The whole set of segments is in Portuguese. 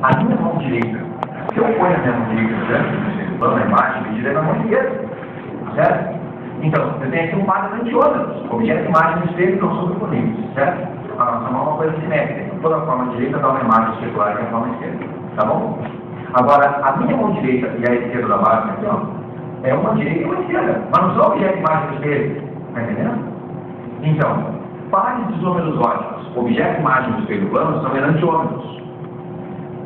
a minha mão direita, se eu ponho a minha mão direita diante do plano na imagem, eu tirei na mão esquerda, certo? Então, eu tenho aqui um par de ônibus, objeto de imagem no espelho que não são disponíveis, certo? A nossa mão é uma coisa simétrica, toda a forma direita dá uma imagem circular que é a forma esquerda, tá bom? Agora, a minha mão direita e a esquerda da máquina aqui, ó, é uma direita e uma esquerda, mas não são objeto de imagem no espelho, tá entendendo? Então, pares de isômeros óticos, objeto de imagem no espelho plano, são enantiômeros.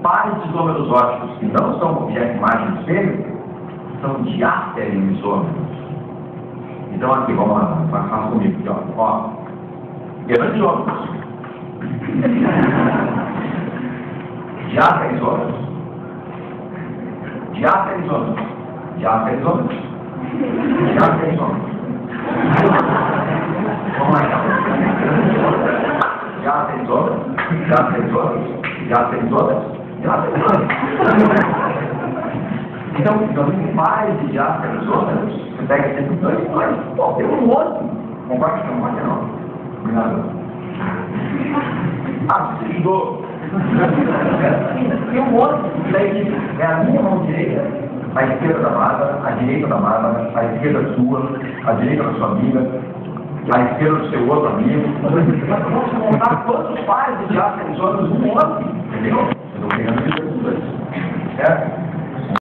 Pares de isômeros óticos que não são objeto de imagem no espelho, são diastereoisômeros. Então aqui, vamos lá, faça comigo aqui, ó. Enantiômeros. Diastereoisômeros. Diastereoisômeros. Diastereoisômeros. Diastereoisômeros. Vamos lá, então. Diastereoisômeros. Diastereoisômeros. Diastereoisômeros. Então, tem mais de diastereoisômeros. Você pega sempre dois. Pô, tem um monte. Concorda que não pode não? Obrigado. Você estudou. Tem um monte. Daí é a minha mão direita, a esquerda da Bárbara, a direita da Bárbara, a esquerda sua, a direita da sua amiga, a esquerda do seu outro amigo. Vamos montar todos os pares de diastereoisômeros um monte. Entendeu? Eu estou pegando isso. Certo?